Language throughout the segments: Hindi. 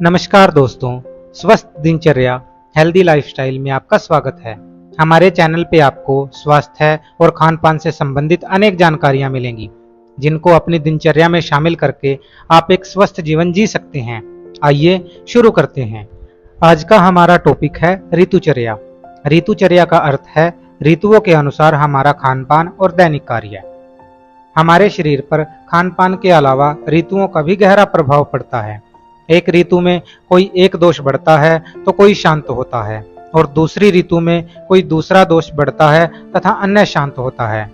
नमस्कार दोस्तों, स्वस्थ दिनचर्या हेल्दी लाइफस्टाइल में आपका स्वागत है। हमारे चैनल पे आपको स्वास्थ्य और खान पान से संबंधित अनेक जानकारियां मिलेंगी, जिनको अपनी दिनचर्या में शामिल करके आप एक स्वस्थ जीवन जी सकते हैं। आइए शुरू करते हैं। आज का हमारा टॉपिक है ऋतुचर्या। ऋतुचर्या का अर्थ है ऋतुओं के अनुसार हमारा खान पान और दैनिक कार्य। हमारे शरीर पर खान पान के अलावा ऋतुओं का भी गहरा प्रभाव पड़ता है। एक ऋतु में कोई एक दोष बढ़ता है तो कोई शांत होता है, और दूसरी ऋतु में कोई दूसरा दोष बढ़ता है तथा अन्य शांत होता है।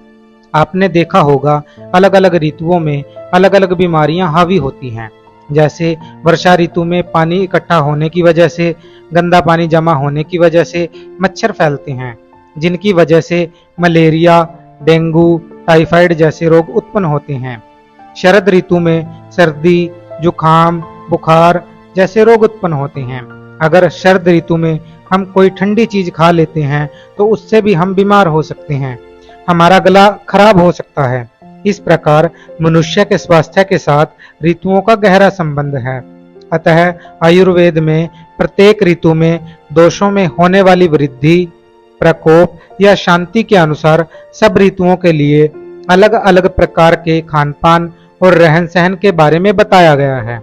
आपने देखा होगा, अलग अलग ऋतुओं में अलग अलग बीमारियां हावी होती हैं। जैसे वर्षा ऋतु में पानी इकट्ठा होने की वजह से, गंदा पानी जमा होने की वजह से मच्छर फैलते हैं, जिनकी वजह से मलेरिया, डेंगू, टाइफाइड जैसे रोग उत्पन्न होते हैं। शरद ऋतु में सर्दी, जुकाम, बुखार जैसे रोग उत्पन्न होते हैं। अगर शरद ऋतु में हम कोई ठंडी चीज खा लेते हैं तो उससे भी हम बीमार हो सकते हैं, हमारा गला खराब हो सकता है। इस प्रकार मनुष्य के स्वास्थ्य के साथ ऋतुओं का गहरा संबंध है। अतः आयुर्वेद में प्रत्येक ऋतु में दोषों में होने वाली वृद्धि, प्रकोप या शांति के अनुसार सब ऋतुओं के लिए अलग अलग प्रकार के खान पान और रहन सहन के बारे में बताया गया है।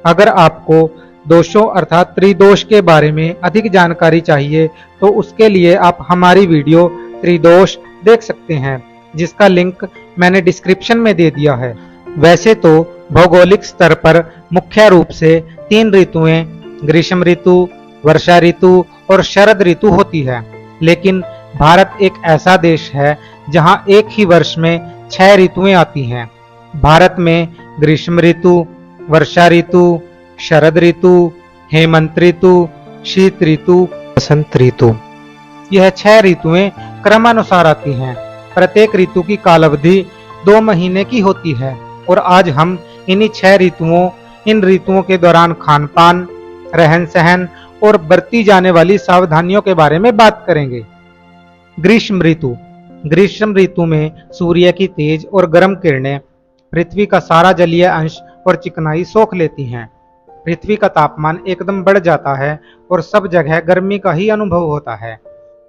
अगर आपको दोषों अर्थात त्रिदोष के बारे में अधिक जानकारी चाहिए तो उसके लिए आप हमारी वीडियो त्रिदोष देख सकते हैं, जिसका लिंक मैंने डिस्क्रिप्शन में दे दिया है। वैसे तो भौगोलिक स्तर पर मुख्य रूप से 3 ऋतुएं ग्रीष्म ऋतु, वर्षा ऋतु और शरद ऋतु होती है, लेकिन भारत एक ऐसा देश है जहां एक ही वर्ष में 6 ऋतुएं आती हैं। भारत में ग्रीष्म ऋतु, वर्षा ऋतु, शरद ऋतु, हेमंत ऋतु, शीत ऋतु, बसंत ऋतु, यह 6 ऋतुएं क्रमानुसार आती हैं। प्रत्येक ऋतु की कालावधि 2 महीने की होती है, और आज हम इन्हीं 6 ऋतुओं, इन ऋतुओं के दौरान खान पान, रहन सहन और बरती जाने वाली सावधानियों के बारे में बात करेंगे। ग्रीष्म ऋतु। ग्रीष्म ऋतु में सूर्य की तेज और गर्म किरणें पृथ्वी का सारा जलीय अंश और चिकनाई सोख लेती हैं। पृथ्वी का तापमान एकदम बढ़ जाता है और सब जगह गर्मी का ही अनुभव होता है।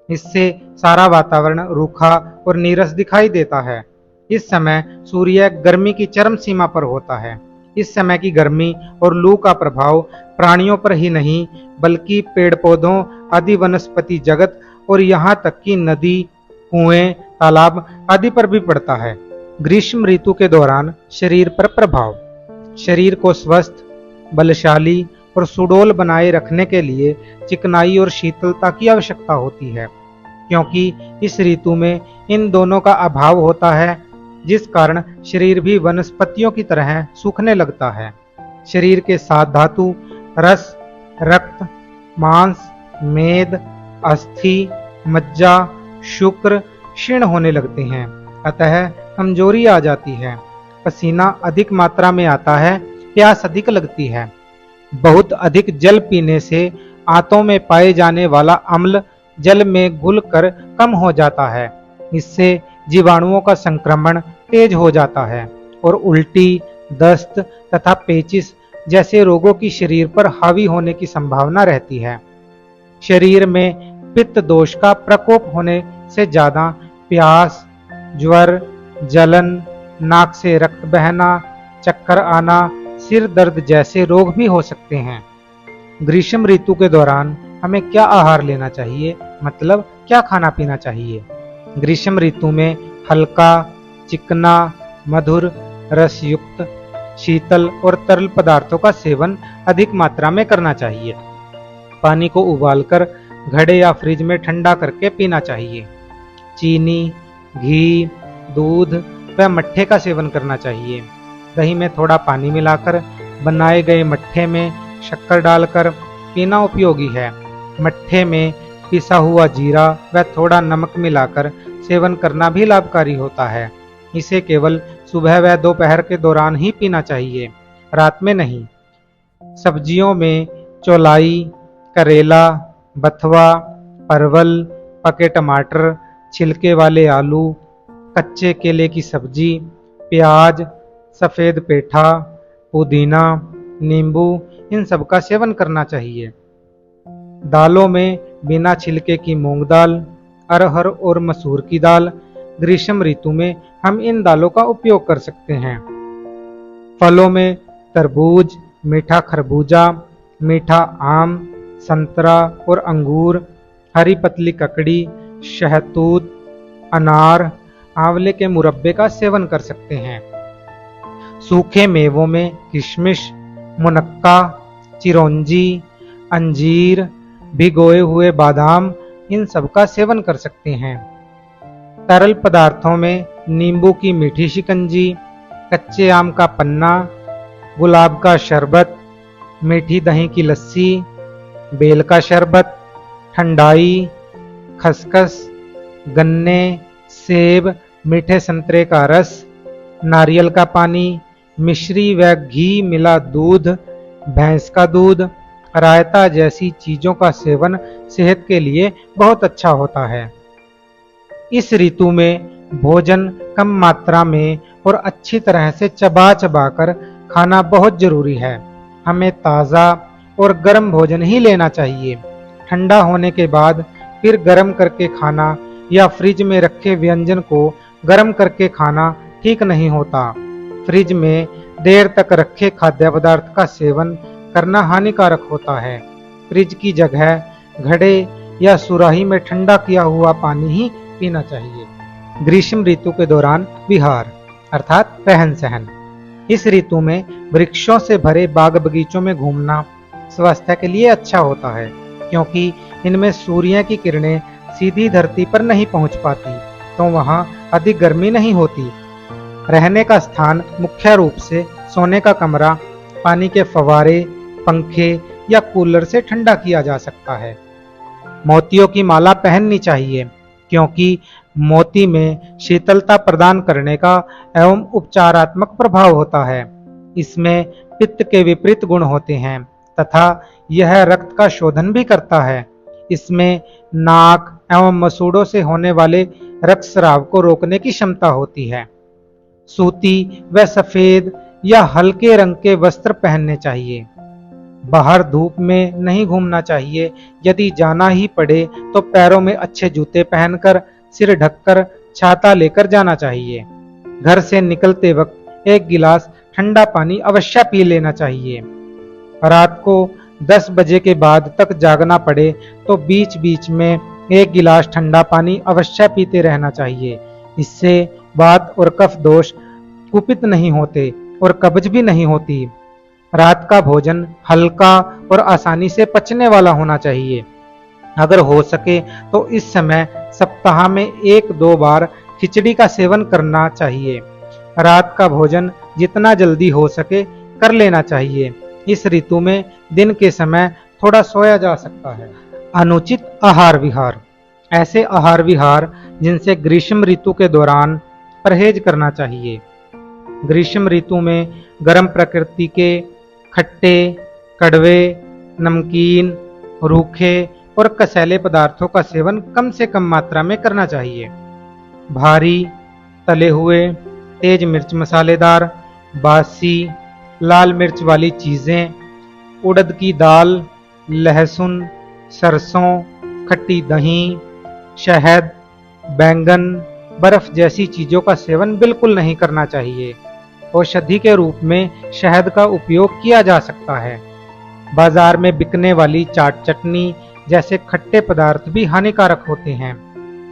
इससे सारा वातावरण रूखा और नीरस दिखाई देता है। इस समय सूर्य गर्मी की चरम सीमा पर होता है। इस समय की गर्मी और लू का प्रभाव प्राणियों पर ही नहीं, बल्कि पेड़ पौधों आदि वनस्पति जगत और यहाँ तक कि नदी, कुएं, तालाब आदि पर भी पड़ता है। ग्रीष्म ऋतु के दौरान शरीर पर प्रभाव। शरीर को स्वस्थ, बलशाली और सुडौल बनाए रखने के लिए चिकनाई और शीतलता की आवश्यकता होती है, क्योंकि इस ऋतु में इन दोनों का अभाव होता है, जिस कारण शरीर भी वनस्पतियों की तरह सूखने लगता है। शरीर के 7 धातु रस, रक्त, मांस, मेद, अस्थि, मज्जा, शुक्र क्षीण होने लगते हैं, अतः कमजोरी आ जाती है। पसीना अधिक मात्रा में आता है, प्यास अधिक लगती है। बहुत अधिक जल पीने से आंतों में पाए जाने वाला अम्ल जल में घुलकर कम हो जाता है। इससे जीवाणुओं का संक्रमण तेज हो जाता है और उल्टी, दस्त तथा पेचिश जैसे रोगों की शरीर पर हावी होने की संभावना रहती है। शरीर में पित्त दोष का प्रकोप होने से ज्यादा प्यास, ज्वर, जलन, नाक से रक्त बहना, चक्कर आना, सिर दर्द जैसे रोग भी हो सकते हैं। ग्रीष्म ऋतु के दौरान हमें क्या आहार लेना चाहिए, मतलब क्या खाना पीना चाहिए। ग्रीष्म ऋतु में हल्का, चिकना, मधुर, रसयुक्त, शीतल और तरल पदार्थों का सेवन अधिक मात्रा में करना चाहिए। पानी को उबालकर घड़े या फ्रिज में ठंडा करके पीना चाहिए। चीनी, घी, दूध व मट्ठे का सेवन करना चाहिए। दही में थोड़ा पानी मिलाकर बनाए गए मट्ठे में शक्कर डालकर पीना उपयोगी है। मट्ठे में पिसा हुआ जीरा व थोड़ा नमक मिलाकर सेवन करना भी लाभकारी होता है। इसे केवल सुबह व दोपहर के दौरान ही पीना चाहिए, रात में नहीं। सब्जियों में चौलाई, करेला, बथुआ, परवल, पके टमाटर, छिलके वाले आलू, कच्चे केले की सब्जी, प्याज, सफ़ेद पेठा, पुदीना, नींबू, इन सब का सेवन करना चाहिए। दालों में बिना छिलके की मूंग दाल, अरहर और मसूर की दाल, ग्रीष्म ऋतु में हम इन दालों का उपयोग कर सकते हैं। फलों में तरबूज, मीठा खरबूजा, मीठा आम, संतरा और अंगूर, हरी पतली ककड़ी, शहतूत, अनार, आंवले के मुरब्बे का सेवन कर सकते हैं। सूखे मेवों में किशमिश, मुनक्का, चिरौंजी, अंजीर, भिगोए हुए बादाम, इन सब का सेवन कर सकते हैं। तरल पदार्थों में नींबू की मीठी शिकंजी, कच्चे आम का पन्ना, गुलाब का शरबत, मीठी दही की लस्सी, बेल का शरबत, ठंडाई, खसखस, गन्ने, सेब, मीठे संतरे का रस, नारियल का पानी, मिश्री व घी मिला दूध, भैंस का दूध, रायता जैसी चीजों का सेवन सेहत के लिए बहुत अच्छा होता है। इस ऋतु में भोजन कम मात्रा में और अच्छी तरह से चबा चबा कर खाना बहुत जरूरी है। हमें ताज़ा और गर्म भोजन ही लेना चाहिए। ठंडा होने के बाद फिर गर्म करके खाना या फ्रिज में रखे व्यंजन को गर्म करके खाना ठीक नहीं होता। फ्रिज में देर तक रखे खाद्य पदार्थ का सेवन करना हानिकारक होता है। फ्रिज की जगह घड़े या सुराही में ठंडा किया हुआ पानी ही पीना चाहिए। ग्रीष्म ऋतु के दौरान विहार अर्थात रहन सहन। इस ऋतु में वृक्षों से भरे बाग बगीचों में घूमना स्वास्थ्य के लिए अच्छा होता है, क्योंकि इनमें सूर्य की किरणें सीधी धरती पर नहीं पहुंच पाती, तो वहां अधिक गर्मी नहीं होती। रहने का स्थान मुख्य रूप से सोने का कमरा, पानी के फव्वारे, पंखे या कूलर से ठंडा किया जा सकता है। मोतियों की माला पहननी चाहिए, क्योंकि मोती में शीतलता प्रदान करने का एवं उपचारात्मक प्रभाव होता है। इसमें पित्त के विपरीत गुण होते हैं तथा यह रक्त का शोधन भी करता है। इसमें नाक एवं मसूड़ों से होने वाले रक्तस्राव को रोकने की क्षमता होती है। सूती व सफेद या हल्के रंग के वस्त्र पहनने चाहिए। बाहर धूप में नहीं घूमना चाहिए। यदि जाना ही पड़े तो पैरों में अच्छे जूते पहनकर, सिर ढककर, छाता लेकर जाना चाहिए। घर से निकलते वक्त एक गिलास ठंडा पानी अवश्य पी लेना चाहिए। रात को 10 बजे के बाद तक जागना पड़े तो बीच बीच में एक गिलास ठंडा पानी अवश्य पीते रहना चाहिए। इससे वात और कफ दोष कुपित नहीं होते और कब्ज भी नहीं होती। रात का भोजन हल्का और आसानी से पचने वाला होना चाहिए। अगर हो सके तो इस समय सप्ताह में 1-2 बार खिचड़ी का सेवन करना चाहिए। रात का भोजन जितना जल्दी हो सके कर लेना चाहिए। इस ऋतु में दिन के समय थोड़ा सोया जा सकता है। अनुचित आहार विहार ऐसे आहार विहार जिनसे ग्रीष्म ऋतु के दौरान परहेज करना चाहिए। ग्रीष्म ऋतु में गर्म प्रकृति के खट्टे, कड़वे, नमकीन, रूखे और कसैले पदार्थों का सेवन कम से कम मात्रा में करना चाहिए। भारी, तले हुए, तेज मिर्च मसालेदार, बासी, लाल मिर्च वाली चीज़ें, उड़द की दाल, लहसुन, सरसों, खट्टी दही, शहद, बैंगन, बर्फ जैसी चीज़ों का सेवन बिल्कुल नहीं करना चाहिए। औषधि के रूप में शहद का उपयोग किया जा सकता है। बाजार में बिकने वाली चाट चटनी जैसे खट्टे पदार्थ भी हानिकारक होते हैं।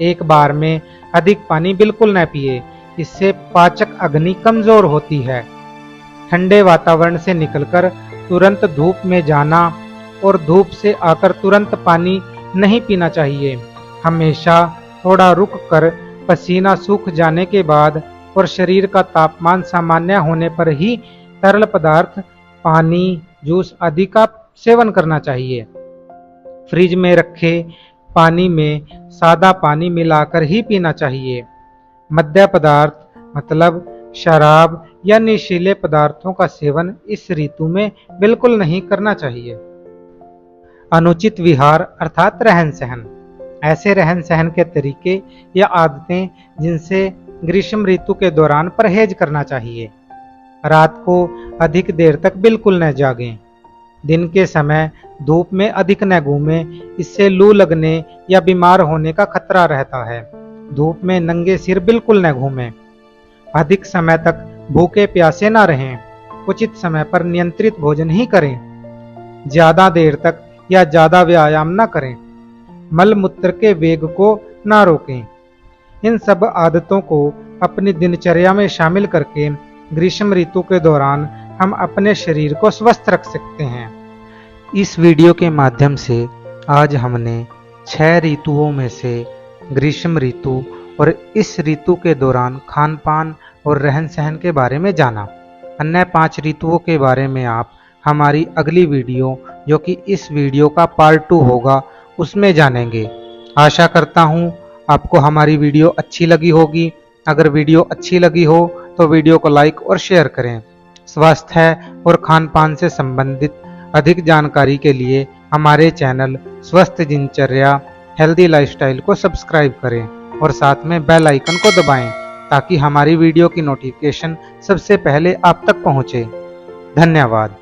एक बार में अधिक पानी बिल्कुल न पिए, इससे पाचक अग्नि कमजोर होती है। ठंडे वातावरण से निकलकर तुरंत धूप में जाना और धूप से आकर तुरंत पानी नहीं पीना चाहिए। हमेशा थोड़ा रुक कर पसीना सूख जाने के बाद और शरीर का तापमान सामान्य होने पर ही तरल पदार्थ, पानी, जूस आदि का सेवन करना चाहिए। फ्रिज में रखे पानी में सादा पानी मिलाकर ही पीना चाहिए। मद्य पदार्थ मतलब शराब या नशीले पदार्थों का सेवन इस ऋतु में बिल्कुल नहीं करना चाहिए। अनुचित विहार अर्थात रहन सहन ऐसे रहन सहन के तरीके या आदतें जिनसे ग्रीष्म ऋतु के दौरान परहेज करना चाहिए। रात को अधिक देर तक बिल्कुल न जागें। दिन के समय धूप में अधिक न घूमें, इससे लू लगने या बीमार होने का खतरा रहता है। धूप में नंगे सिर बिल्कुल न घूमें। अधिक समय तक भूखे प्यासे न रहें। उचित समय पर नियंत्रित भोजन ही करें। ज्यादा देर तक या ज्यादा व्यायाम न करें। मल मूत्र के वेग को न रोकें। इन सब आदतों को अपनी दिनचर्या में शामिल करके ग्रीष्म ऋतु के दौरान हम अपने शरीर को स्वस्थ रख सकते हैं। इस वीडियो के माध्यम से आज हमने 6 ऋतुओं में से ग्रीष्म ऋतु और इस ऋतु के दौरान खान पान और रहन सहन के बारे में जाना। अन्य 5 ऋतुओं के बारे में आप हमारी अगली वीडियो, जो कि इस वीडियो का पार्ट 2 होगा, उसमें जानेंगे। आशा करता हूँ आपको हमारी वीडियो अच्छी लगी होगी। अगर वीडियो अच्छी लगी हो तो वीडियो को लाइक और शेयर करें। स्वास्थ्य और खान पान से संबंधित अधिक जानकारी के लिए हमारे चैनल स्वस्थ दिनचर्या हेल्दी लाइफस्टाइल को सब्सक्राइब करें और साथ में बेल आइकन को दबाएं, ताकि हमारी वीडियो की नोटिफिकेशन सबसे पहले आप तक पहुंचे। धन्यवाद।